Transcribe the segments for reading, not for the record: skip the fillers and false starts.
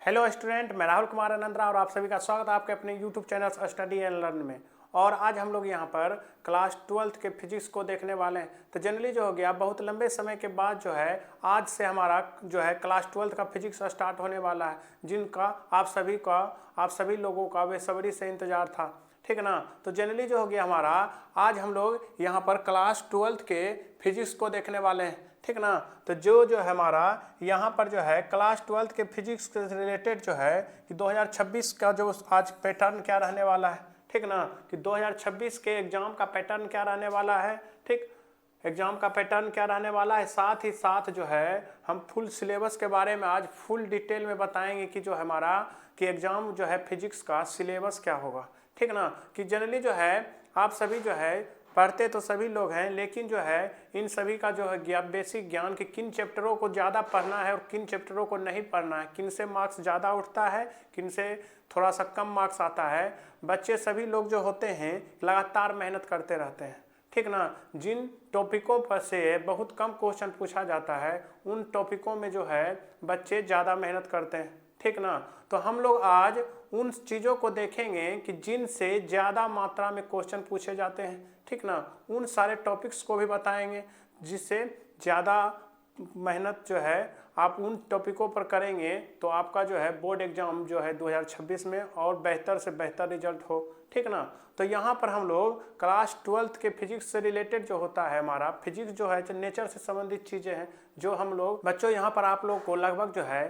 Hello student, मैं राहुल कुमार अनंतरा और आप सभी का स्वागत है आपके अपने YouTube channel study and learn में। और आज हम लोग यहाँ पर क्लास 12th के फिजिक्स को देखने वाले हैं। तो जनरली जो हो गया बहुत लंबे समय के बाद जो है आज से हमारा जो है क्लास 12th का फिजिक्स स्टार्ट होने वाला है, जिनका आप सभी लोगों का बेसब्री से इंतजार था, ठीक ना। तो जनरली जो हो गया हमारा आज हम लोग यहाँ पर क्लास 12th के फिजिक्स को देखने वाले हैं, ठीक ना। तो जो है हमारा यहाँ पर जो है क्लास 12th के फिजिक्स के रिलेटेड जो है कि 2026 का जो आज पैटर्न क्या रहने वाला है, ठीक ना, कि 2026 के एग्जाम का पैटर्न क्या रहने वाला है, ठीक। एग्जाम का पैटर्न क्या रहने वाला है, साथ ही साथ जो है हम फुल सिलेबस के बारे में आज फुल डिटेल में बताएंगे कि जो हमारा कि एग्जाम जो है फिजिक्स का सिलेबस क्या होगा, ठीक ना। कि जनरली जो है आप सभी जो है पढ़ते तो सभी लोग हैं, लेकिन जो है इन सभी का जो है बेसिक ज्ञान कि किन चैप्टरों को ज़्यादा पढ़ना है और किन चैप्टरों को नहीं पढ़ना है, किन से मार्क्स ज़्यादा उठता है, किन से थोड़ा सा कम मार्क्स आता है। बच्चे सभी लोग जो होते हैं लगातार मेहनत करते रहते हैं, ठीक ना। जिन टॉपिकों पर से बहुत कम क्वेश्चन पूछा जाता है उन टॉपिकों में जो है बच्चे ज़्यादा मेहनत करते हैं, ठीक ना। तो हम लोग आज उन चीज़ों को देखेंगे कि जिनसे ज़्यादा मात्रा में क्वेश्चन पूछे जाते हैं, ठीक ना। उन सारे टॉपिक्स को भी बताएंगे जिससे ज़्यादा मेहनत जो है आप उन टॉपिकों पर करेंगे तो आपका जो है बोर्ड एग्जाम जो है 2026 में और बेहतर से बेहतर रिजल्ट हो, ठीक ना। तो यहाँ पर हम लोग क्लास 12th के फिजिक्स से रिलेटेड जो होता है हमारा फिजिक्स जो है नेचर से संबंधित चीज़ें हैं जो हम लोग बच्चों यहाँ पर आप लोग को लगभग जो है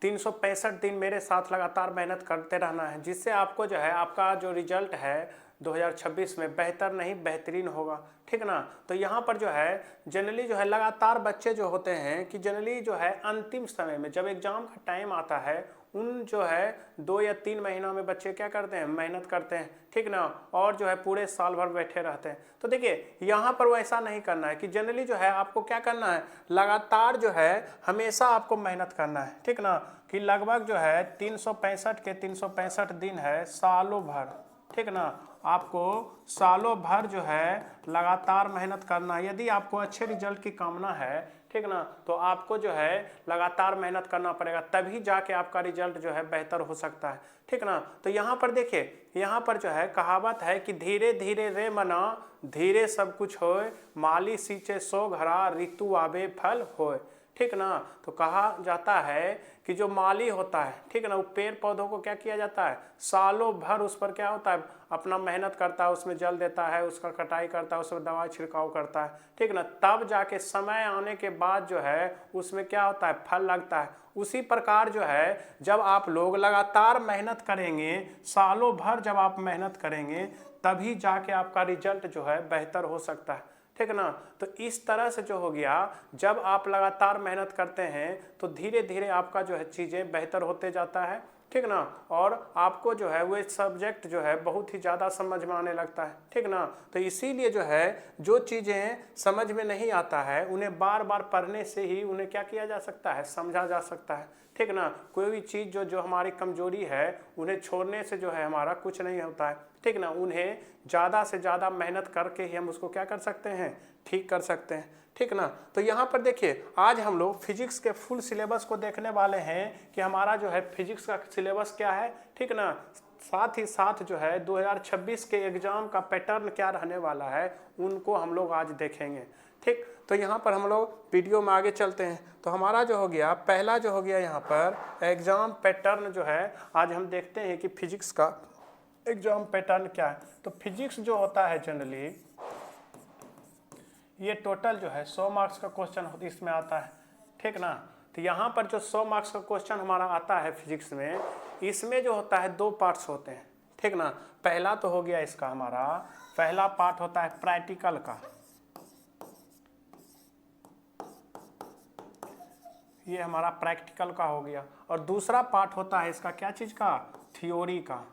365 दिन मेरे साथ लगातार मेहनत करते रहना है, जिससे आपको जो है आपका जो रिजल्ट है 2026 में बेहतर नहीं बेहतरीन होगा, ठीक ना। तो यहाँ पर जो है जनरली जो है लगातार बच्चे जो होते हैं कि जनरली जो है अंतिम समय में जब एग्ज़ाम का टाइम आता है उन जो है 2 या 3 महीना में बच्चे क्या करते हैं, मेहनत करते हैं, ठीक ना। और जो है पूरे साल भर बैठे रहते हैं। तो देखिए यहाँ पर वैसा नहीं करना है कि जनरली जो है आपको क्या करना है, लगातार जो है हमेशा आपको मेहनत करना है, ठीक ना। कि लगभग जो है 365 के 365 दिन है सालों भर, ठीक ना। आपको सालों भर जो है लगातार मेहनत करना है। यदि आपको अच्छे रिजल्ट की कामना है, ठीक ना, तो आपको जो है लगातार मेहनत करना पड़ेगा, तभी जाके आपका रिजल्ट जो है बेहतर हो सकता है, ठीक ना। तो यहाँ पर देखिए यहाँ पर जो है कहावत है कि धीरे धीरे रे मना धीरे सब कुछ होए, माली सींचे सो घड़ा ऋतु आवे फल होए, ठीक ना। तो कहा जाता है कि जो माली होता है, ठीक है ना, वो पेड़ पौधों को क्या किया जाता है, सालों भर उस पर क्या होता है, अपना मेहनत करता है, उसमें जल देता है, उसका कटाई करता है, उस पर दवा छिड़काव करता है, ठीक ना। तब जाके समय आने के बाद जो है उसमें क्या होता है, फल लगता है। उसी प्रकार जो है जब आप लोग लगातार मेहनत करेंगे, सालों भर जब आप मेहनत करेंगे तभी जाके आपका रिजल्ट जो है बेहतर हो सकता है, ठीक ना। तो इस तरह से जो हो गया जब आप लगातार मेहनत करते हैं तो धीरे धीरे आपका जो है चीज़ें बेहतर होते जाता है, ठीक ना। और आपको जो है वो सब्जेक्ट जो है बहुत ही ज़्यादा समझ में आने लगता है, ठीक ना। तो इसीलिए जो है जो चीज़ें समझ में नहीं आता है उन्हें बार बार पढ़ने से ही उन्हें क्या किया जा सकता है, समझा जा सकता है, ठीक ना। कोई भी चीज़ जो हमारी कमजोरी है उन्हें छोड़ने से जो है हमारा कुछ नहीं होता है, ठीक ना। उन्हें ज़्यादा से ज़्यादा मेहनत करके ही हम उसको क्या कर सकते हैं, ठीक कर सकते हैं, ठीक ना। तो यहाँ पर देखिए आज हम लोग फिजिक्स के फुल सिलेबस को देखने वाले हैं कि हमारा जो है फिजिक्स का सिलेबस क्या है, ठीक ना। साथ ही साथ जो है 2026 के एग्ज़ाम का पैटर्न क्या रहने वाला है उनको हम लोग आज देखेंगे, ठीक। तो यहाँ पर हम लोग वीडियो में आगे चलते हैं। तो हमारा जो हो गया पहला जो हो गया यहाँ पर एग्ज़ाम पैटर्न जो है आज हम देखते हैं कि फिजिक्स का एग्जाम पैटर्न क्या है। तो फिजिक्स जो होता है जनरली ये टोटल जो है 100 मार्क्स का क्वेश्चन इसमें आता है, ठीक ना। तो यहाँ पर जो 100 मार्क्स का क्वेश्चन हमारा आता है फिजिक्स में, इसमें जो होता है 2 पार्ट्स होते हैं, ठीक ना। पहला तो हो गया इसका हमारा पहला पार्ट होता है प्रैक्टिकल का, ये हमारा प्रैक्टिकल का हो गया। और दूसरा पार्ट होता है इसका क्या चीज़ का, थ्योरी का।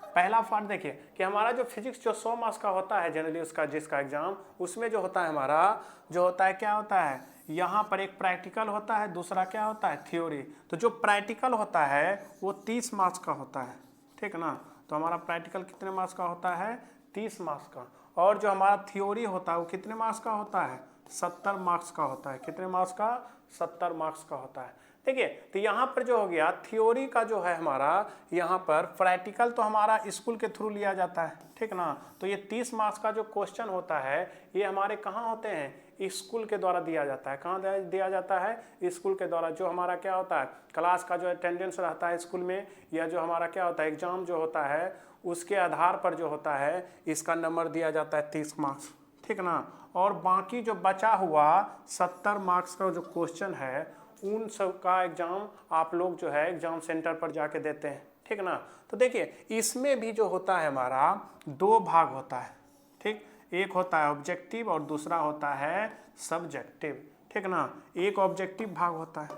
पहला पार्ट देखिए कि हमारा जो फिजिक्स जो 100 मार्क्स का होता है जनरली उसका जिसका एग्जाम, उसमें जो होता है हमारा जो होता है क्या होता है, यहाँ पर एक प्रैक्टिकल होता है, दूसरा क्या होता है, थ्योरी। तो जो प्रैक्टिकल होता है वो 30 मार्क्स का होता है, ठीक ना। तो हमारा प्रैक्टिकल कितने मार्क्स का होता है, 30 मार्क्स का। और जो हमारा थ्योरी होता है वो कितने मार्क्स का होता है, 70 मार्क्स का होता है। कितने मार्क्स का, 70 मार्क्स का होता है। देखिए तो यहाँ पर जो हो गया थ्योरी का जो है हमारा, यहाँ पर प्रैक्टिकल तो हमारा स्कूल के थ्रू लिया जाता है, ठीक ना। तो ये 30 मार्क्स का जो क्वेश्चन होता है ये हमारे कहाँ होते हैं, स्कूल के द्वारा दिया जाता है। कहाँ दिया जाता है, स्कूल के द्वारा। जो हमारा क्या होता है, क्लास का जो अटेंडेंस रहता है स्कूल में, या जो हमारा क्या होता है एग्जाम जो होता है, उसके आधार पर जो होता है इसका नंबर दिया जाता है 30 मार्क्स, ठीक ना। और बाकी जो बचा हुआ 70 मार्क्स का जो क्वेश्चन है उन सब का एग्जाम आप लोग जो है एग्जाम सेंटर पर जाके देते हैं, ठीक ना। तो देखिए इसमें भी जो होता है हमारा 2 भाग होता है, ठीक। एक होता है ऑब्जेक्टिव और दूसरा होता है सब्जेक्टिव, ठीक ना। एक ऑब्जेक्टिव भाग होता है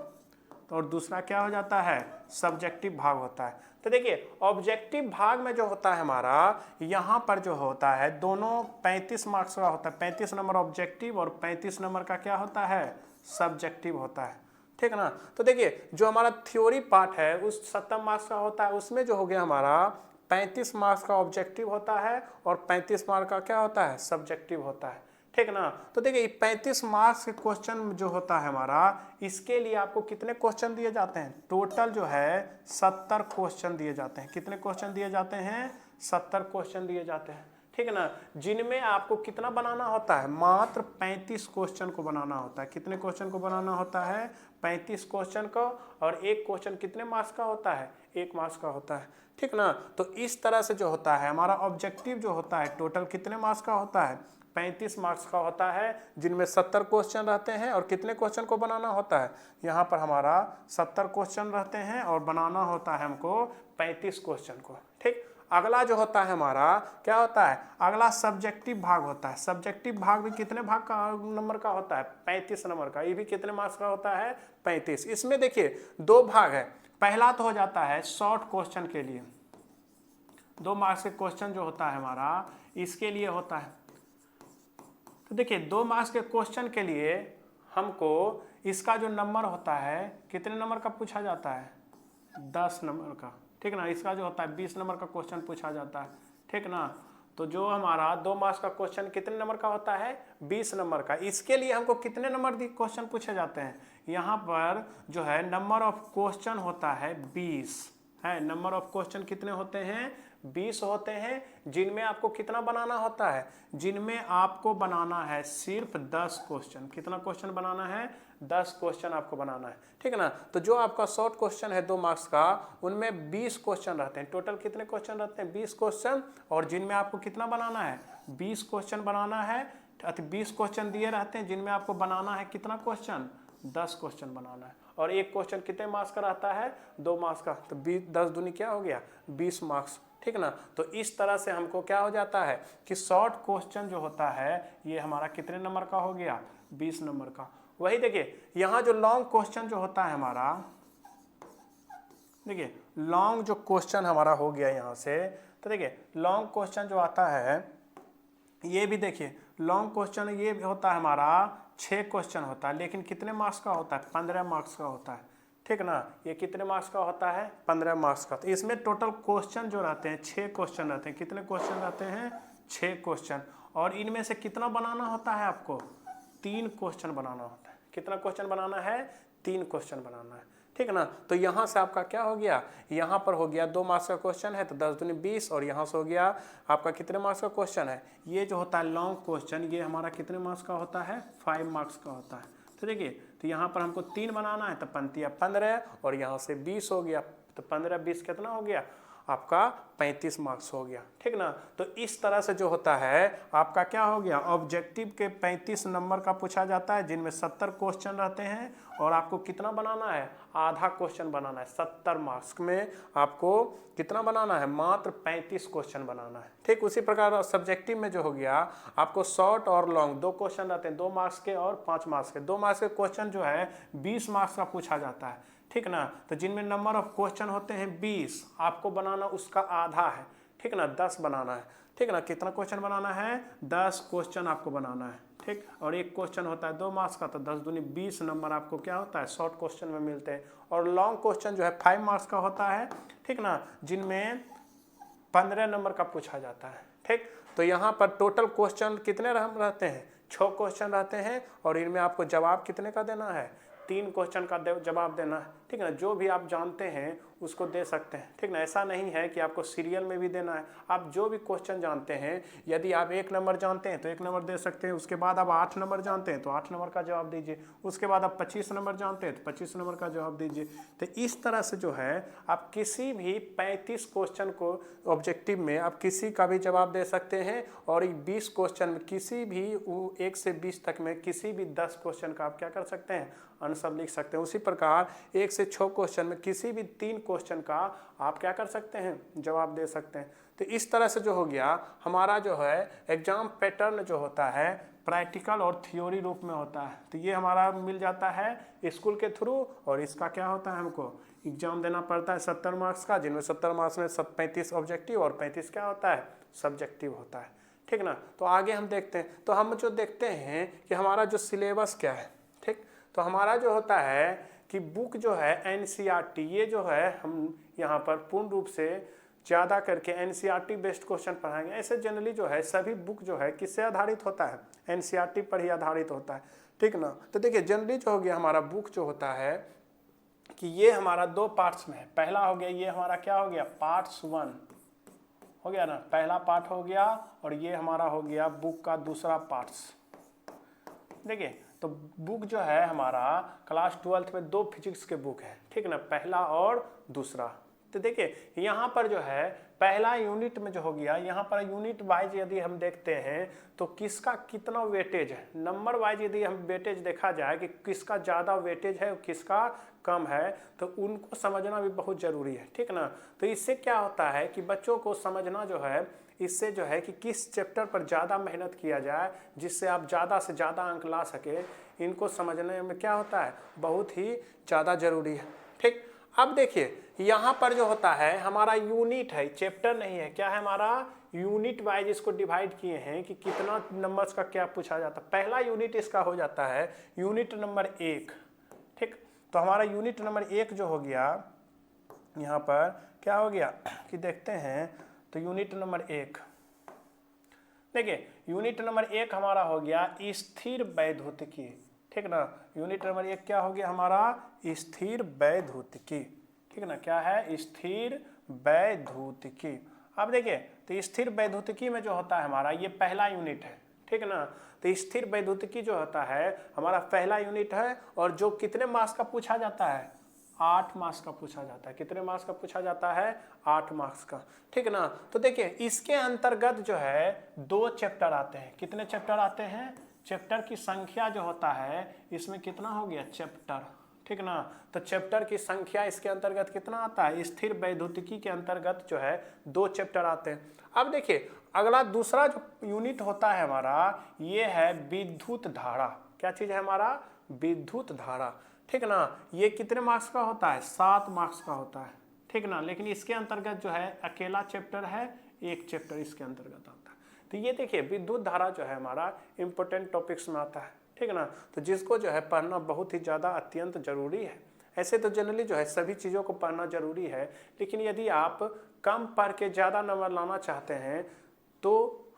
और दूसरा क्या हो जाता है, सब्जेक्टिव भाग होता है। तो देखिए ऑब्जेक्टिव भाग में जो होता है हमारा, यहाँ पर जो होता है दोनों 35 मार्क्स का होता है, 35 नंबर ऑब्जेक्टिव और 35 नंबर का क्या होता है, सब्जेक्टिव होता है, ठीक ना। तो देखिए जो हमारा थ्योरी पार्ट है उस 70 मार्क्स का होता है, उसमें जो हो गया हमारा 35 मार्क्स का ऑब्जेक्टिव होता है और 35 मार्क्स का क्या होता है, सब्जेक्टिव होता है, ठीक ना। तो देखिए 35 मार्क्स के क्वेश्चन जो होता है हमारा, इसके लिए आपको कितने क्वेश्चन दिए जाते हैं, टोटल जो है 70 क्वेश्चन दिए जाते हैं। कितने क्वेश्चन दिए जाते हैं, 70 क्वेश्चन दिए जाते हैं, ठीक है ना। जिनमें आपको कितना बनाना होता है, मात्र 35 क्वेश्चन को बनाना होता है। कितने क्वेश्चन को बनाना होता है, 35 क्वेश्चन को। और एक क्वेश्चन कितने मार्क्स का होता है, 1 मार्क्स का होता है, ठीक ना। तो इस तरह से जो होता है हमारा ऑब्जेक्टिव जो होता है टोटल कितने मार्क्स का होता है, 35 मार्क्स का होता है, जिनमें 70 क्वेश्चन रहते हैं। और कितने क्वेश्चन को बनाना होता है, यहाँ पर हमारा 70 क्वेश्चन रहते हैं और बनाना होता है हमको 35 क्वेश्चन को, ठीक। अगला जो होता है हमारा क्या होता है, अगला सब्जेक्टिव भाग होता है। सब्जेक्टिव भाग भी कितने भाग का नंबर का होता है, 35 नंबर का। ये भी कितने मार्क्स का होता है, 35। इसमें देखिए 2 भाग है। पहला तो हो जाता है शॉर्ट क्वेश्चन के लिए, 2 मार्क्स के क्वेश्चन जो होता है हमारा इसके लिए होता है। तो देखिए 2 मार्क्स के क्वेश्चन के लिए हमको इसका जो नंबर होता है कितने नंबर का पूछा जाता है, 10 नंबर का, ठीक ना। इसका जो होता है 20 नंबर का क्वेश्चन पूछा जाता है, ठीक ना। तो जो हमारा 2 मार्क्स का क्वेश्चन कितने नंबर का होता है, 20 नंबर का। इसके लिए हमको कितने नंबर के क्वेश्चन पूछे जाते हैं, यहाँ पर जो है नंबर ऑफ क्वेश्चन होता है 20 है। नंबर ऑफ क्वेश्चन कितने होते हैं, 20 होते हैं। जिनमें आपको कितना बनाना होता है, जिनमें आपको बनाना है सिर्फ 10 क्वेश्चन। कितना क्वेश्चन बनाना है, 10 क्वेश्चन आपको बनाना है, ठीक है ना। तो जो आपका शॉर्ट क्वेश्चन है 2 मार्क्स का, उनमें 20 क्वेश्चन रहते हैं। टोटल कितने क्वेश्चन रहते हैं, 20 क्वेश्चन। और जिनमें आपको कितना बनाना है, 20 क्वेश्चन बनाना है। 20 क्वेश्चन दिए रहते हैं, जिनमें आपको बनाना है कितना क्वेश्चन, 10 क्वेश्चन बनाना है। और एक क्वेश्चन कितने मार्क्स का रहता है, 2 मार्क्स का। तो 10 दूनी क्या हो गया, 20 मार्क्स, ठीक ना। तो इस तरह से हमको क्या हो जाता है कि शॉर्ट क्वेश्चन जो होता है ये हमारा कितने नंबर का हो गया, 20 नंबर का। वही देखिए यहाँ जो लॉन्ग क्वेश्चन जो होता है हमारा, देखिए लॉन्ग जो क्वेश्चन हमारा हो गया यहाँ से। तो देखिए लॉन्ग क्वेश्चन जो आता है ये भी देखिए लॉन्ग क्वेश्चन ये होता है हमारा 6 क्वेश्चन होता है, लेकिन कितने मार्क्स का होता है, 15 मार्क्स का होता है, ठीक ना। ये कितने मार्क्स का होता है, 15 मार्क्स का। तो इसमें टोटल क्वेश्चन जो रहते हैं 6 क्वेश्चन रहते हैं। कितने क्वेश्चन रहते हैं, 6 क्वेश्चन। और इनमें से कितना बनाना होता है आपको, 3 क्वेश्चन बनाना होता है। कितना क्वेश्चन बनाना है, 3 क्वेश्चन बनाना है, ठीक है ना। तो यहाँ से आपका क्या हो गया, यहाँ पर हो गया 2 मार्क्स का क्वेश्चन है तो 10 दूनी 20। और यहाँ से हो गया आपका कितने मार्क्स का क्वेश्चन है, ये जो होता है लॉन्ग क्वेश्चन, ये हमारा कितने मार्क्स का होता है, 5 मार्क्स का होता है। तो देखिए तो यहाँ पर हमको 3 बनाना है तो पंक्तियाँ 15 और यहाँ से 20 हो गया। तो 15 20 कितना हो गया आपका, 35 मार्क्स हो गया, ठीक ना। तो इस तरह से जो होता है आपका क्या हो गया, ऑब्जेक्टिव के 35 नंबर का पूछा जाता है, जिनमें 70 क्वेश्चन रहते हैं। और आपको कितना बनाना है, आधा क्वेश्चन बनाना है। 70 मार्क्स में आपको कितना बनाना है, मात्र 35 क्वेश्चन बनाना है, ठीक। उसी प्रकार सब्जेक्टिव में जो हो गया आपको शॉर्ट और लॉन्ग 2 क्वेश्चन रहते हैं, 2 मार्क्स के और 5 मार्क्स के। 2 मार्क्स के क्वेश्चन जो है 20 मार्क्स का पूछा जाता है, ठीक ना। तो जिनमें नंबर ऑफ क्वेश्चन होते हैं 20, आपको बनाना उसका आधा है, ठीक ना, 10 बनाना है, ठीक ना। कितना क्वेश्चन बनाना है, 10 क्वेश्चन आपको बनाना है, ठीक। और एक क्वेश्चन होता है 2 मार्क्स का, तो 10 दूनी 20 नंबर आपको क्या होता है, शॉर्ट क्वेश्चन में मिलते हैं। और लॉन्ग क्वेश्चन जो है 5 मार्क्स का होता है, ठीक ना, जिनमें 15 नंबर का पूछा जाता है, ठीक। तो यहाँ पर टोटल क्वेश्चन कितने रहते हैं, 6 क्वेश्चन रहते हैं। और इनमें आपको जवाब कितने का देना है, 3 क्वेश्चन का जवाब देना है, ठीक है ना। जो भी आप जानते हैं उसको दे सकते हैं, ठीक ना। ऐसा नहीं है कि आपको सीरियल में भी देना है, आप जो भी क्वेश्चन जानते हैं, यदि आप 1 नंबर जानते हैं तो 1 नंबर दे सकते हैं, उसके बाद आप 8 नंबर जानते हैं तो 8 नंबर का जवाब दीजिए, उसके बाद आप 25 नंबर जानते हैं तो 25 नंबर का जवाब दीजिए। तो इस तरह से जो है आप किसी भी 35 क्वेश्चन को ऑब्जेक्टिव में आप किसी का भी जवाब दे सकते हैं, और 20 क्वेश्चन में किसी भी 1 से 20 तक में किसी भी 10 क्वेश्चन का आप क्या कर सकते हैं, आंसर लिख सकते हैं। उसी प्रकार 1 से 6 क्वेश्चन में किसी भी 3 क्वेश्चन का आप क्या कर सकते हैं, जवाब दे सकते हैं। तो इस तरह से जो हो गया हमारा जो है एग्जाम पैटर्न जो होता है प्रैक्टिकल और थ्योरी रूप में होता है। तो ये हमारा मिल जाता है स्कूल के थ्रू, और इसका क्या होता है, हमको एग्जाम देना पड़ता है 70 मार्क्स का, जिनमें 70 मार्क्स में 35 ऑब्जेक्टिव और 35 क्या होता है, सब्जेक्टिव होता है, ठीक ना। तो आगे हम देखते हैं, तो हम जो देखते हैं कि हमारा जो सिलेबस क्या है, ठीक। तो हमारा जो होता है कि बुक जो है NCERT, ये जो है हम यहाँ पर पूर्ण रूप से ज़्यादा करके NCERT बेस्ड क्वेश्चन पढ़ाएंगे। ऐसे जनरली जो है सभी बुक जो है किससे आधारित होता है, NCERT पर ही आधारित होता है, ठीक ना। तो देखिए जनरली जो हो गया हमारा बुक जो होता है कि ये हमारा 2 पार्ट्स में है। पहला हो गया, ये हमारा क्या हो गया, पार्ट्स 1 हो गया ना, पहला पार्ट हो गया, और ये हमारा हो गया बुक का दूसरा पार्ट्स। देखिए तो बुक जो है हमारा क्लास 12th में 2 फिजिक्स के बुक है, ठीक ना, पहला और दूसरा। तो देखिए यहाँ पर जो है पहला यूनिट में जो हो गया, यहाँ पर यूनिट वाइज यदि हम देखते हैं तो किसका कितना वेटेज है, नंबर वाइज यदि हम वेटेज देखा जाए कि किसका ज़्यादा वेटेज है और किसका कम है, तो उनको समझना भी बहुत ज़रूरी है, ठीक ना। तो इससे क्या होता है कि बच्चों को समझना जो है, इससे जो है कि किस चैप्टर पर ज़्यादा मेहनत किया जाए जिससे आप ज़्यादा से ज़्यादा अंक ला सके, इनको समझने में क्या होता है, बहुत ही ज़्यादा ज़रूरी है, ठीक। अब देखिए यहाँ पर जो होता है हमारा यूनिट है, चैप्टर नहीं है, क्या है हमारा यूनिट वाइज इसको डिवाइड किए हैं कि कितना नंबर्स का क्या पूछा जाता है। पहला यूनिट इसका हो जाता है यूनिट नंबर 1, ठीक। तो हमारा यूनिट नंबर 1 जो हो गया, यहाँ पर क्या हो गया कि देखते हैं, तो यूनिट नंबर 1 देखिए, यूनिट नंबर 1 हमारा हो गया स्थिर वैद्युतिकी, ठीक ना। यूनिट नंबर 1 क्या हो गया हमारा, स्थिर वैद्युतिकी, ठीक ना, क्या है, स्थिर वैद्युतिकी। अब देखिए तो स्थिर वैद्युतिकी में जो होता है हमारा ये पहला यूनिट है, ठीक ना। तो स्थिर वैद्युतिकी जो होता है हमारा पहला यूनिट है, और जो कितने मार्क्स का पूछा जाता है, 8 मार्क्स का पूछा जाता है। कितने मार्क्स का पूछा जाता है, 8 मार्क्स का, ठीक ना। तो देखिए इसके अंतर्गत जो है 2 चैप्टर आते हैं। कितने चैप्टर आते हैं, चैप्टर की संख्या जो होता है इसमें कितना हो गया, चैप्टर, ठीक ना। तो चैप्टर की संख्या इसके अंतर्गत कितना आता है, स्थिर वैद्युतिकी के अंतर्गत जो है 2 चैप्टर आते हैं। अब देखिए अगला दूसरा जो यूनिट होता है हमारा, ये है विद्युत धारा। क्या चीज है हमारा, विद्युत धारा, ठीक ना। ये कितने मार्क्स का होता है, 7 मार्क्स का होता है, ठीक ना। लेकिन इसके अंतर्गत जो है अकेला चैप्टर है, एक चैप्टर इसके अंतर्गत आता है। तो ये देखिए विद्युत धारा जो है हमारा इंपॉर्टेंट टॉपिक्स में आता है, ठीक ना। तो जिसको जो है पढ़ना बहुत ही ज़्यादा अत्यंत जरूरी है। ऐसे तो जनरली जो है सभी चीज़ों को पढ़ना जरूरी है, लेकिन यदि आप कम पढ़ के ज़्यादा नंबर लाना चाहते हैं तो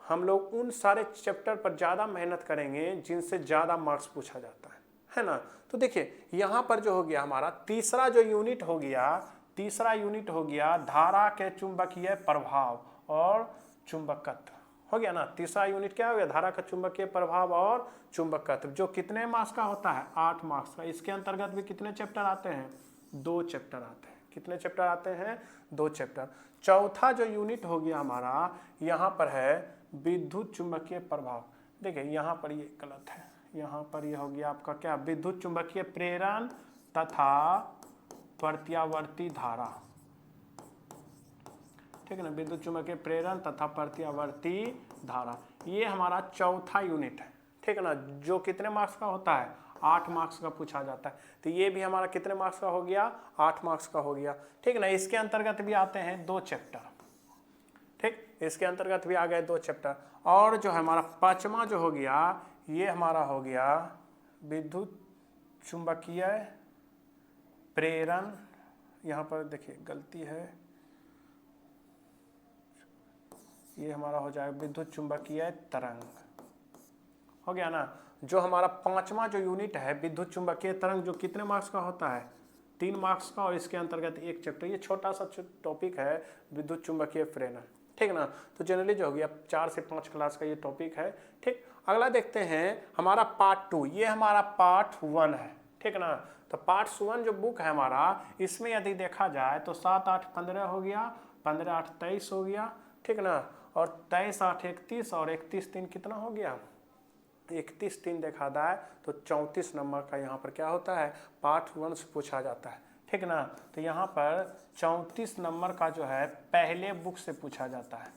हम लोग उन सारे चैप्टर पर ज़्यादा मेहनत करेंगे जिनसे ज़्यादा मार्क्स पूछा जाता है ना। तो देखिए यहाँ पर जो हो गया हमारा तीसरा जो यूनिट हो गया, तीसरा यूनिट हो गया धारा के चुंबकीय प्रभाव और चुंबकत्व, हो गया ना। तीसरा यूनिट क्या हो गया, धारा का चुंबकीय प्रभाव और चुंबकत्व, जो कितने मार्क्स का होता है, 8 मार्क्स का। इसके अंतर्गत भी कितने चैप्टर आते हैं, 2 चैप्टर आते हैं। कितने चैप्टर आते हैं, 2 चैप्टर। चौथा जो यूनिट हो गया हमारा, यहाँ पर है विद्युत चुंबकीय प्रभाव। देखिए यहाँ पर ये गलत है, यहाँ पर ये हो गया आपका क्या, विद्युत चुंबकीय प्रेरण तथा प्रत्यावर्ती धारा, ठीक है ना। विद्युत चुंबकीय प्रेरण तथा प्रत्यावर्ती धारा, ये हमारा चौथा यूनिट है, ठीक है ना, जो कितने मार्क्स का होता है, 8 मार्क्स का पूछा जाता है। तो ये भी हमारा कितने मार्क्स का हो गया, 8 मार्क्स का हो गया, ठीक है ना। इसके अंतर्गत भी आते हैं 2 चैप्टर, ठीक, इसके अंतर्गत भी आ गए 2 चैप्टर। और जो है हमारा पांचवा जो हो गया, ये हमारा हो गया विद्युत चुंबकीय प्रेरण, यहाँ पर देखिए गलती है, ये हमारा हो जाएगा विद्युत चुंबकीय तरंग, हो गया ना। जो हमारा पांचवा जो यूनिट है विद्युत चुंबकीय तरंग, जो कितने मार्क्स का होता है, 3 मार्क्स का, और इसके अंतर्गत एक चैप्टर। ये छोटा सा टॉपिक है विद्युत चुंबकीय प्रेरण, ठीक ना। तो जनरली जो होगी अब 4 से 5 क्लास का ये टॉपिक है, ठीक। अगला देखते हैं हमारा पार्ट 2, ये हमारा पार्ट 1 है, ठीक ना। तो पार्ट 1 जो बुक है हमारा, इसमें यदि देखा जाए तो 7 8 15 हो गया, 15 8 23 हो गया, ठीक ना। और 23 8 31 और 31 3 कितना हो गया, 31 3 देखा जाए तो 34 नंबर का यहाँ पर क्या होता है, पार्ट 1 से पूछा जाता है, ठीक ना। तो यहाँ पर 34 नंबर का जो है पहले बुक से पूछा जाता है।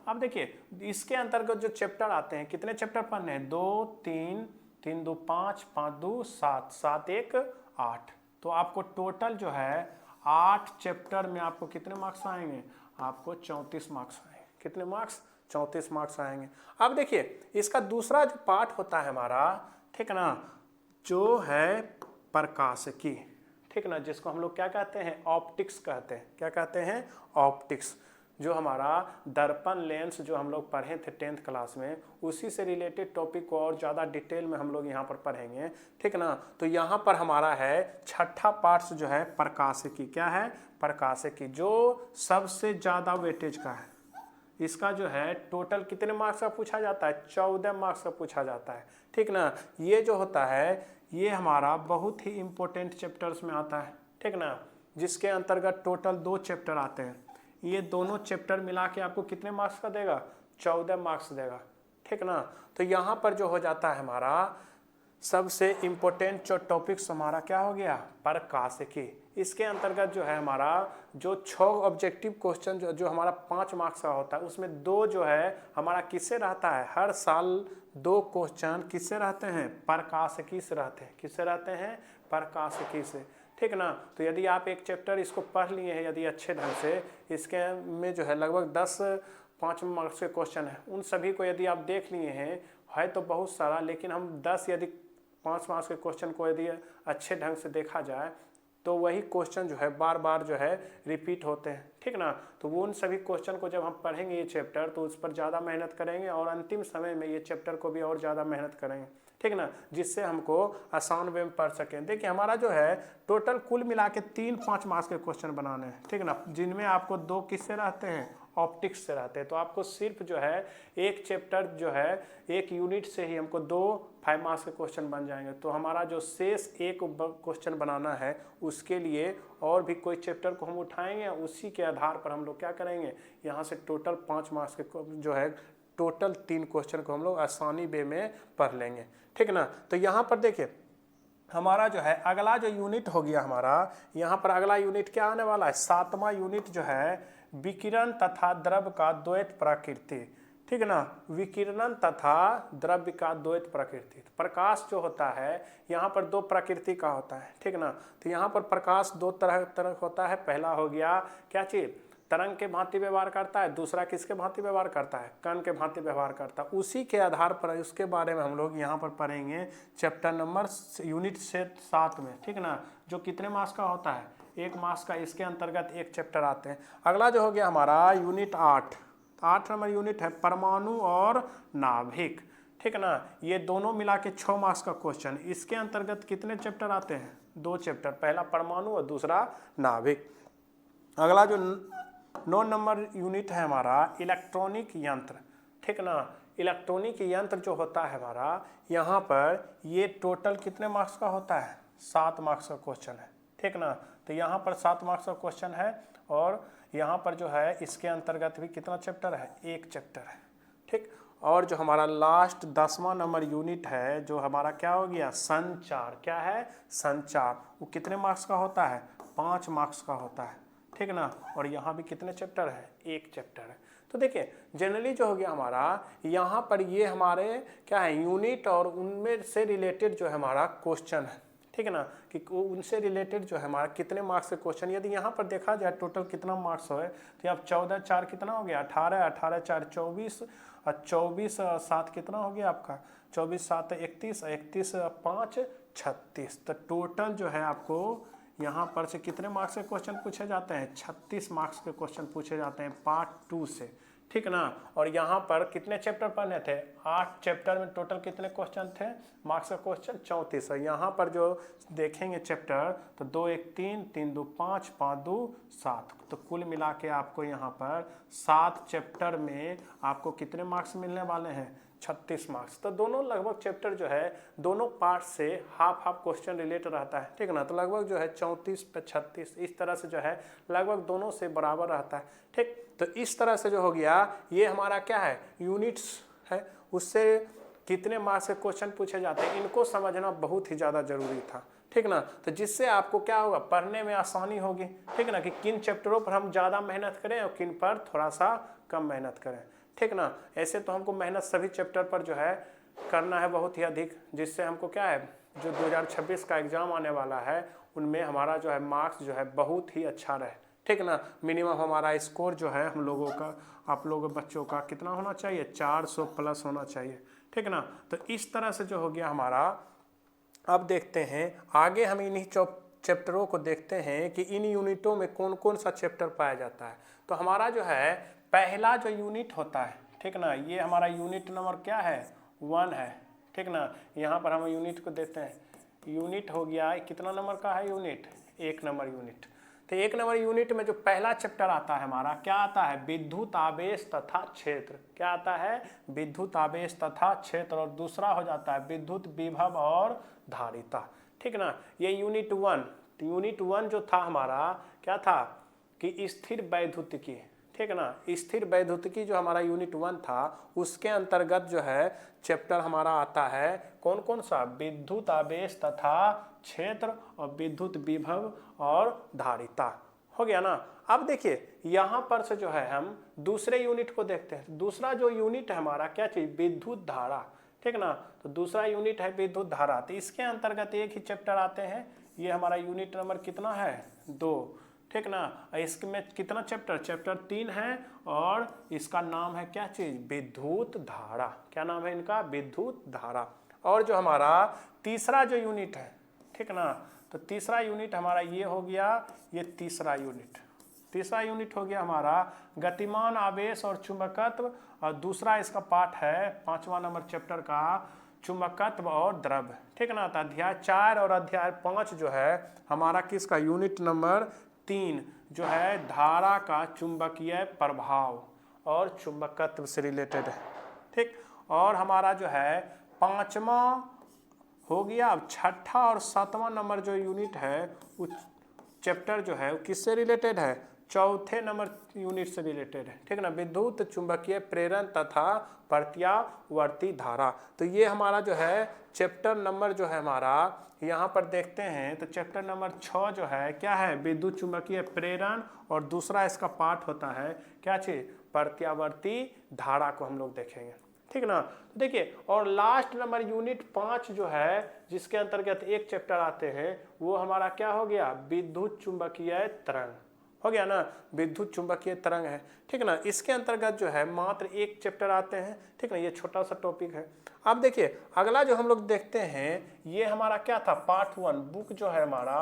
अब देखिए इसके अंतर्गत जो चैप्टर आते हैं, कितने चैप्टर पढ़ने हैं, 2 3 3 2 5 5 2 7 7 1 8। तो आपको टोटल जो है 8 चैप्टर में आपको कितने मार्क्स आएंगे, आपको 34 मार्क्स आएंगे। कितने मार्क्स, 34 मार्क्स आएंगे। अब देखिए इसका दूसरा जो पार्ट होता है हमारा, ठीक ना, जो है प्रकाशिकी, ठीक ना, जिसको हम लोग क्या कहते हैं, ऑप्टिक्स कहते हैं। क्या कहते हैं, ऑप्टिक्स। जो हमारा दर्पण लेंस जो हम लोग पढ़े थे 10th क्लास में, उसी से रिलेटेड टॉपिक को और ज़्यादा डिटेल में हम लोग यहाँ पर पढ़ेंगे, ठीक ना। तो यहाँ पर हमारा है छठा पार्ट जो है प्रकाशिकी। क्या है, प्रकाशिकी, जो सबसे ज़्यादा वेटेज का है। इसका जो है टोटल कितने मार्क्स का पूछा जाता है, 14 मार्क्स का पूछा जाता है, ठीक ना। ये जो होता है ये हमारा बहुत ही इम्पोर्टेंट चैप्टर्स में आता है, ठीक ना, जिसके अंतर्गत टोटल 2 चैप्टर आते हैं। ये दोनों चैप्टर मिला के आपको कितने मार्क्स का देगा, 14 मार्क्स देगा, ठीक ना। तो यहाँ पर जो हो जाता है हमारा सबसे इम्पोर्टेंट जो टॉपिक्स हमारा क्या हो गया, प्रकाशिकी। इसके अंतर्गत जो है हमारा जो 6 ऑब्जेक्टिव क्वेश्चन जो हमारा 5 मार्क्स का होता है, उसमें 2 जो है हमारा किससे रहता है, हर साल 2 क्वेश्चन किससे रहते हैं, प्रकाशिकी से रहते हैं। किससे रहते हैं, प्रकाशिकी से, ठीक ना। तो यदि आप एक चैप्टर इसको पढ़ लिए हैं यदि अच्छे ढंग से, इसके में जो है लगभग 10 5 मार्क्स के क्वेश्चन है, उन सभी को यदि आप देख लिए हैं, है तो बहुत सारा, लेकिन हम 10 यदि 5 मार्क्स के क्वेश्चन को यदि अच्छे ढंग से देखा जाए तो वही क्वेश्चन जो है बार बार जो है रिपीट होते हैं, ठीक ना। तो वो उन सभी क्वेश्चन को जब हम पढ़ेंगे ये चैप्टर, तो उस पर ज़्यादा मेहनत करेंगे और अंतिम समय में ये चैप्टर को भी और ज़्यादा मेहनत करेंगे, ठीक ना, जिससे हमको आसान वे में पढ़ सकें। देखिए हमारा जो है टोटल कुल मिला के 3-5 मार्क्स के क्वेश्चन बनाने हैं, ठीक ना, जिनमें आपको 2 किससे रहते हैं, ऑप्टिक्स से रहते हैं। तो आपको सिर्फ जो है एक चैप्टर जो है एक यूनिट से ही हमको 5 मार्क्स के क्वेश्चन बन जाएंगे। तो हमारा जो शेष एक क्वेश्चन बनाना है, उसके लिए और भी कोई चैप्टर को हम उठाएंगे, उसी के आधार पर हम लोग क्या करेंगे, यहाँ से टोटल 5 मार्क्स के जो है टोटल 3 क्वेश्चन को हम लोग आसानी वे में पढ़ लेंगे, ठीक ना। तो यहाँ पर देखिए हमारा जो है अगला जो यूनिट हो गया हमारा, यहाँ पर अगला यूनिट क्या आने वाला है, 7वां यूनिट जो है विकिरण तथा द्रव्य का द्वैत प्रकृति, ठीक ना। विकिरण तथा द्रव्य का द्वैत प्रकृति, प्रकाश जो होता है यहाँ पर 2 प्रकृति का होता है, ठीक ना। तो यहाँ पर प्रकाश 2 तरह होता है। पहला हो गया क्या चीज़, तरंग के भांति व्यवहार करता है, दूसरा किसके भांति व्यवहार करता है, कण के भांति व्यवहार करता है। उसी के आधार पर उसके बारे में हम लोग यहाँ पर पढ़ेंगे चैप्टर नंबर यूनिट 7 में, ठीक ना, जो कितने मार्क्स का होता है, 1 मार्क्स का। इसके अंतर्गत एक चैप्टर आते हैं। अगला जो हो गया हमारा यूनिट 8 नंबर यूनिट है परमाणु और नाभिक, ठीक ना। ये दोनों मिला के 6 मार्क्स का क्वेश्चन। इसके अंतर्गत कितने चैप्टर आते हैं, 2 चैप्टर, पहला परमाणु और दूसरा नाभिक। अगला जो 9 नंबर यूनिट है हमारा इलेक्ट्रॉनिक यंत्र, ठीक ना। इलेक्ट्रॉनिक यंत्र जो होता है हमारा, यहाँ पर ये टोटल कितने मार्क्स का होता है, 7 मार्क्स का क्वेश्चन है, ठीक ना। तो यहाँ पर 7 मार्क्स का क्वेश्चन है, और यहाँ पर जो है इसके अंतर्गत भी कितना चैप्टर है, 1 चैप्टर है, ठीक। और जो हमारा लास्ट 10वां नंबर यूनिट है, जो हमारा क्या हो गया, संचार। क्या है, संचार। वो कितने मार्क्स का होता है, 5 मार्क्स का होता है, ठीक ना। और यहाँ भी कितने चैप्टर है, 1 चैप्टर है। तो देखिए जनरली जो हो गया हमारा यहाँ पर ये हमारे क्या है यूनिट, और उनमें से रिलेटेड जो है हमारा क्वेश्चन है, ठीक है ना, कि उनसे रिलेटेड जो है हमारा कितने मार्क्स के क्वेश्चन। यदि यहाँ पर देखा जाए टोटल कितना मार्क्स हो, तो आप 14 4 कितना हो गया, 18 18 4 24, और 24 7 कितना हो गया आपका, 24 7 31, 31 5 36। तो टोटल जो है आपको यहाँ पर से कितने मार्क्स के क्वेश्चन पूछे जाते हैं, 36 मार्क्स के क्वेश्चन पूछे जाते हैं पार्ट 2 से, ठीक ना। और यहाँ पर कितने चैप्टर पढ़ने थे, 8 चैप्टर में टोटल कितने क्वेश्चन थे, मार्क्स का क्वेश्चन 34 है। यहाँ पर जो देखेंगे चैप्टर तो 2 1 3 3 2 5 5 2 7, तो कुल मिला के आपको यहाँ पर 7 चैप्टर में आपको कितने मार्क्स मिलने वाले हैं, 36 मार्क्स। तो दोनों लगभग चैप्टर जो है दोनों पार्ट से हाफ क्वेश्चन रिलेट रहता है, ठीक ना। तो लगभग जो है 34 पे 36 इस तरह से जो है लगभग दोनों से बराबर रहता है, ठीक। तो इस तरह से जो हो गया ये हमारा क्या है, यूनिट्स है, उससे कितने मार्क्स के क्वेश्चन पूछे जाते हैं, इनको समझना बहुत ही ज़्यादा जरूरी था, ठीक ना। तो जिससे आपको क्या होगा, पढ़ने में आसानी होगी, ठीक ना, कि किन चैप्टरों पर हम ज़्यादा मेहनत करें और किन पर थोड़ा सा कम मेहनत करें, ठीक ना। ऐसे तो हमको मेहनत सभी चैप्टर पर जो है करना है बहुत ही अधिक, जिससे हमको क्या है जो 2026 का एग्ज़ाम आने वाला है उनमें हमारा जो है मार्क्स जो है बहुत ही अच्छा रहे, ठीक ना। मिनिमम हमारा स्कोर जो है हम लोगों का, आप लोगों बच्चों का कितना होना चाहिए, 400 प्लस होना चाहिए, ठीक ना। तो इस तरह से जो हो गया हमारा। अब देखते हैं आगे, हम इन्हीं चैप्टरों को देखते हैं कि इन यूनिटों में कौन कौन सा चैप्टर पाया जाता है। तो हमारा जो है पहला जो यूनिट होता है, ठीक ना, ये हमारा यूनिट नंबर क्या है, 1 है, ठीक ना। यहाँ पर हम यूनिट को देते हैं, यूनिट हो गया कितना नंबर का है यूनिट, 1 नंबर यूनिट। तो 1 नंबर यूनिट में जो पहला चैप्टर आता है हमारा क्या आता है, विद्युत आवेश तथा क्षेत्र। क्या आता है, विद्युत आवेश तथा क्षेत्र। और दूसरा हो जाता है विद्युत विभव और धारिता, ठीक ना। ये यूनिट 1, यूनिट 1 जो था हमारा क्या था कि स्थिर वैद्युतिकी, ठीक ना। स्थिर वैद्युतिकी जो हमारा यूनिट 1 था उसके अंतर्गत जो है चैप्टर हमारा आता है कौन कौन सा, विद्युत आवेश तथा क्षेत्र और विद्युत विभव और धारिता, हो गया ना। अब देखिए यहाँ पर से जो है हम दूसरे यूनिट को देखते हैं। दूसरा जो यूनिट है हमारा क्या चीज, विद्युत धारा, ठीक ना। तो दूसरा यूनिट है विद्युत धारा। तो इसके अंतर्गत एक ही चैप्टर आते हैं, ये हमारा यूनिट नंबर कितना है, 2, ठीक ना। इसमें कितना चैप्टर, चैप्टर 3 है और इसका नाम है क्या चीज, विद्युत धारा। क्या नाम है इनका, विद्युत धारा। और जो हमारा तीसरा जो यूनिट है, ठीक ना, तो तीसरा यूनिट हमारा ये हो गया, ये तीसरा यूनिट हो गया हमारा गतिमान आवेश और चुंबकत्व। और दूसरा इसका पार्ट है 5वां नंबर चैप्टर का चुंबकत्व और द्रव, ठीक ना। तो अध्याय 4 और अध्याय 5 जो है हमारा किसका, यूनिट नंबर 3 जो है धारा का चुंबकीय प्रभाव और चुंबकत्व से रिलेटेड है, ठीक। और हमारा जो है 5वां हो गया। अब 6ठा और 7वां नंबर जो यूनिट है उस चैप्टर जो है वो किससे रिलेटेड है, चौथे नंबर यूनिट से रिलेटेड है, ठीक ना, विद्युत चुंबकीय प्रेरण तथा प्रत्यावर्ती धारा। तो ये हमारा जो है चैप्टर नंबर जो है हमारा यहाँ पर देखते हैं तो चैप्टर नंबर 6 जो है क्या है, विद्युत चुंबकीय प्रेरण। और दूसरा इसका पार्ट होता है क्या चीज, प्रत्यावर्ती धारा को हम लोग देखेंगे, ठीक ना। देखिए और लास्ट नंबर यूनिट 5 जो है जिसके अंतर्गत एक चैप्टर आते हैं वो हमारा क्या हो गया, विद्युत चुंबकीय तरंग, हो गया ना, विद्युत चुंबकीय तरंग है, ठीक ना। इसके अंतर्गत जो है मात्र एक चैप्टर आते हैं, ठीक ना, ये छोटा सा टॉपिक है। अब देखिए अगला जो हम लोग देखते हैं ये हमारा क्या था, पार्ट 1 बुक जो है हमारा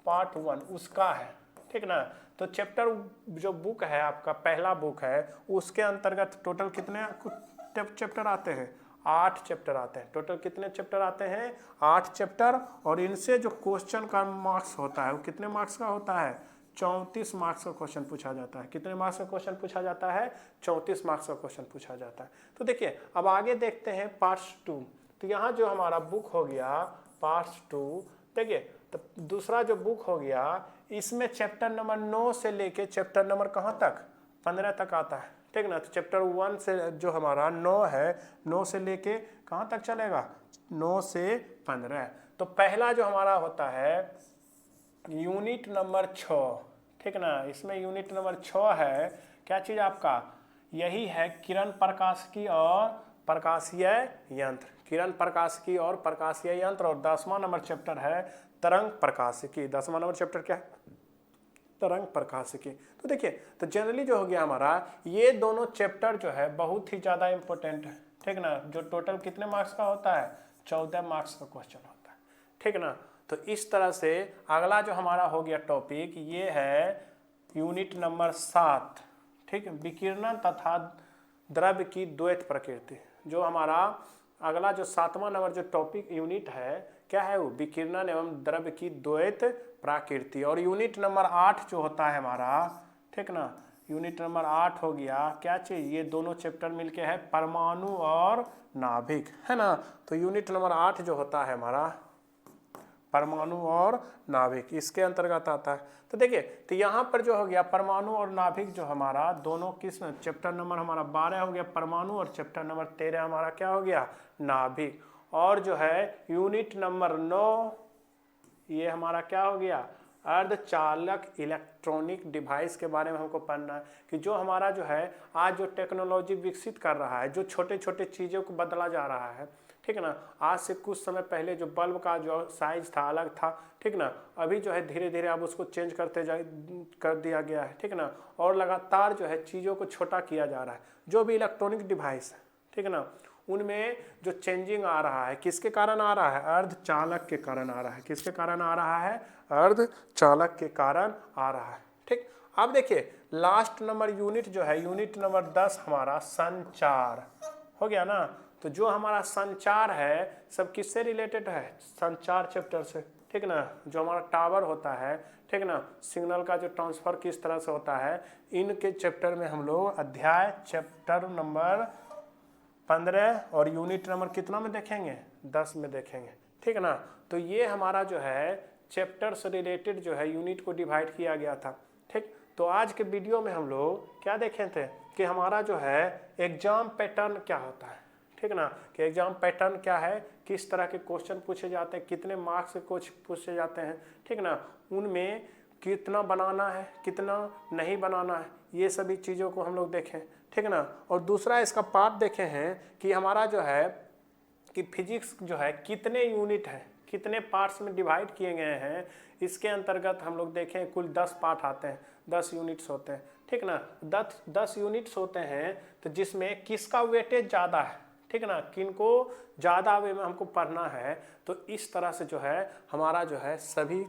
पार्ट 1 उसका है, ठीक ना। तो चैप्टर जो बुक है आपका पहला बुक है उसके अंतर्गत टोटल कितने चैप्टर आते हैं, 8 चैप्टर आते हैं। टोटल कितने चैप्टर आते हैं, 8 चैप्टर। और इनसे जो क्वेश्चन का मार्क्स होता है वो कितने मार्क्स का होता है, 34 मार्क्स का क्वेश्चन पूछा जाता है। कितने मार्क्स का क्वेश्चन पूछा जाता है, 34 मार्क्स का क्वेश्चन पूछा जाता है। तो देखिए अब आगे देखते हैं पार्ट 2। तो यहाँ जो हमारा बुक हो गया पार्ट 2, देखिए तो दूसरा जो बुक हो गया इसमें चैप्टर नंबर 9 से लेके चैप्टर नंबर कहाँ तक, 15 तक आता है, ठीक ना। तो चैप्टर 1 से जो हमारा 9 है, 9 से लेके कहाँ तक चलेगा, 9 से 15। तो पहला जो हमारा होता है यूनिट नंबर 6, ठीक ना। इसमें यूनिट नंबर 6 है क्या चीज़ आपका, यही है किरण प्रकाशिकी और प्रकाशीय यंत्र, किरण प्रकाशिकी और प्रकाशीय यंत्र। और 10वां नंबर चैप्टर है तरंग प्रकाशिकी। 10वां नंबर चैप्टर क्या है, तरंग प्रकाशिकी। तो देखिए तो जनरली जो हो गया हमारा ये दोनों चैप्टर जो है बहुत ही ज़्यादा इंपॉर्टेंट है, ठीक ना। जो टोटल कितने मार्क्स का होता है, 14 मार्क्स का क्वेश्चन होता है, ठीक ना। तो इस तरह से अगला जो हमारा हो गया टॉपिक ये है यूनिट नंबर 7, ठीक है, विकिरण तथा द्रव्य की द्वैत प्रकृति। जो हमारा अगला जो 7वां नंबर जो टॉपिक यूनिट है क्या है वो विकिरणन एवं द्रव्य की द्वैत प्रकृति। और यूनिट नंबर 8 जो होता है हमारा, ठीक ना, यूनिट नंबर 8 हो गया क्या चीज, ये दोनों चैप्टर मिलके है परमाणु और नाभिक, है ना। तो यूनिट नंबर 8 जो होता है हमारा परमाणु और नाभिक, इसके अंतर्गत आता है। तो देखिए, तो यहाँ पर जो हो गया परमाणु और नाभिक जो हमारा दोनों किस चैप्टर नंबर हमारा 12 हो गया परमाणु और चैप्टर नंबर 13 हमारा क्या हो गया नाभिक। और जो है यूनिट नंबर 9 ये हमारा क्या हो गया अर्धचालक इलेक्ट्रॉनिक डिवाइस के बारे में हमको पढ़ना है कि जो हमारा जो है आज जो टेक्नोलॉजी विकसित कर रहा है, जो छोटे छोटे चीज़ों को बदला जा रहा है, ठीक है ना। आज से कुछ समय पहले जो बल्ब का जो साइज था अलग था, ठीक ना, अभी जो है धीरे धीरे अब उसको चेंज कर दिया गया है, ठीक ना। और लगातार जो है चीज़ों को छोटा किया जा रहा है। जो भी इलेक्ट्रॉनिक डिवाइस है, ठीक है ना, उनमें जो चेंजिंग आ रहा है किसके कारण आ रहा है, अर्धचालक के कारण आ रहा है। किसके कारण आ रहा है, अर्धचालक के कारण आ रहा है, ठीक। अब देखिए लास्ट नंबर यूनिट जो है यूनिट नंबर 10 हमारा संचार हो गया ना। तो जो हमारा संचार है सब किससे रिलेटेड है, संचार चैप्टर से, ठीक ना। जो हमारा टावर होता है, ठीक ना, सिग्नल का जो ट्रांसफर किस तरह से होता है, इनके चैप्टर में हम लोग अध्याय चैप्टर नंबर 15 और यूनिट नंबर कितना में देखेंगे 10 में देखेंगे, ठीक ना। तो ये हमारा जो है चैप्टर से रिलेटेड जो है यूनिट को डिवाइड किया गया था, ठीक। तो आज के वीडियो में हम लोग क्या देखे थे कि हमारा जो है एग्जाम पैटर्न क्या होता है, ठीक ना, कि एग्जाम पैटर्न क्या है, किस तरह के क्वेश्चन पूछे जाते हैं, कितने मार्क्स के कुछ पूछे जाते हैं, ठीक ना, उनमें कितना बनाना है कितना नहीं बनाना है, ये सभी चीज़ों को हम लोग देखें, ठीक ना। और दूसरा इसका पार्ट देखे हैं कि हमारा जो है कि फिजिक्स जो है कितने यूनिट है, कितने पार्ट्स में डिवाइड किए गए हैं, इसके अंतर्गत हम लोग देखें कुल 10 पार्ट आते हैं, 10 यूनिट्स होते हैं, ठीक ना। 10 यूनिट्स होते हैं, तो जिसमें किसका वेटेज ज़्यादा है, ठीक ना, किनको ज़्यादा वे में हमको पढ़ना है। तो इस तरह से जो है हमारा जो है सभी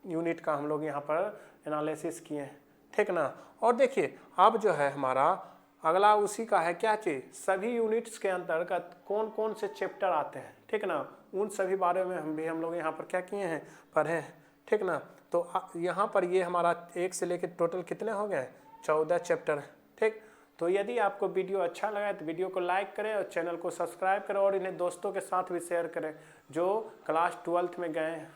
यूनिट का हम लोग यहाँ पर एनालिसिस किए हैं, ठीक ना। और देखिए अब जो है हमारा अगला उसी का है क्या चीज़, सभी यूनिट्स के अंतर्गत कौन कौन से चैप्टर आते हैं, ठीक ना, उन सभी बारे में हम लोग यहाँ पर क्या किए हैं पढ़े हैं, ठीक ना। तो यहाँ पर ये हमारा 1 से लेकर टोटल कितने हो गए 14 चैप्टर है, ठीक। तो यदि आपको वीडियो अच्छा लगा तो वीडियो को लाइक करें और चैनल को सब्सक्राइब करें और इन्हें दोस्तों के साथ भी शेयर करें जो क्लास 12th में गए हैं।